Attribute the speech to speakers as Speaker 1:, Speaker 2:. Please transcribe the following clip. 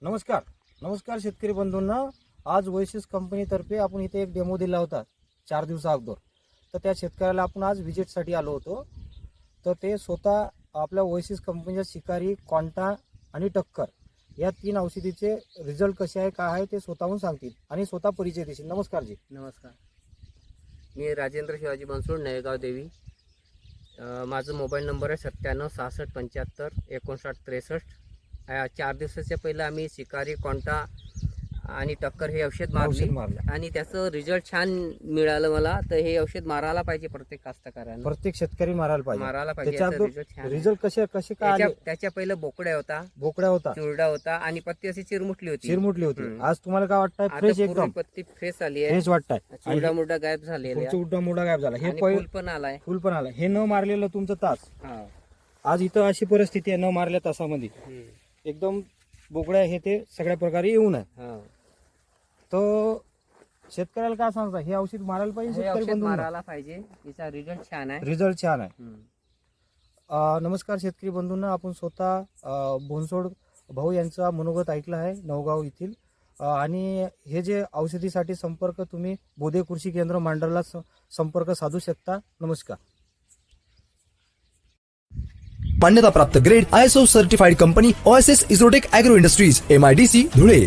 Speaker 1: नमस्कार शेतकरी बंधूंना। आज ओएसिस कंपनीतर्फे आपण इथे एक डेमो दिला होता 4 दिवसा अगोदर। तर त्या शेतकऱ्याला आपण आज व्हिजिटसाठी आलो होतो। तर ते स्वतः आपल्या ओएसिस कंपनीच्या शिकारी, क्वांटा आणि टक्कर या 3 औषधीचे रिझल्ट कसे आहे, काय आहे ते स्वतःहून सांगतील आणि स्वतः परिचय देतील। नमस्कार जी।
Speaker 2: नमस्कार, मी राजेंद्र शिवाजी बनसोड, नळेगाव देवी। माझा मोबाईल नंबर आहे 97 66 75 59 63। 4 दिवसाच्या पहिलं आम्ही शिकारी, क्वांटा आणि टक्कर हे औषध मारले आणि त्याचं रिझल्ट छान मिळालं मला। तर हे औषध मारायला पाहिजे प्रत्येक कास्तकाराने,
Speaker 1: प्रत्येक शेतकरी मारायला पाहिजे।
Speaker 2: त्याचा
Speaker 1: रिझल्ट कसे काय आले?
Speaker 2: त्याच्या पहिलं बोकड्या
Speaker 1: होता,
Speaker 2: चुरडा होता आणि पत्ती अशी चिरमुटली होती।
Speaker 1: आज तुम्हाला काय वाटतंय? फ्रेश, एकदम
Speaker 2: पत्ती फ्रेश आली आहे,
Speaker 1: फ्रेश वाटतंय।
Speaker 2: चुरडा मुरडा गायब झालेला,
Speaker 1: चुरडा मुरडा गायब झाला। हे
Speaker 2: फुल पण आलाय।
Speaker 1: हे न मारलेलं तुमचं तास, आज इथं अशी परिस्थिती आहे, न मारल्या तासामध्ये एकदम बोकड्या हे ते सगळ्या प्रकारे येऊन आहे। तर शेतकऱ्याला काय सांगता, हे औषध मारायला पाहिजे? शेतकरी बंधूंना
Speaker 2: मारायला पाहिजे, याचा रिझल्ट छान आहे।
Speaker 1: नमस्कार शेतकरी बंधूंना, आपण स्वतः बनसोड भाऊ यांचा मनोगत ऐकला आहे नवगाव येथील। आणि हे जे औषधीसाठी संपर्क तुम्ही बोधे कृषी केंद्र मांडरला संपर्क साधू शकता। नमस्कार।
Speaker 3: मान्यता प्राप्त grade ISO certified company Oasis इझोटेक ॲग्रो इंडस्ट्रीज MIDC धुळे।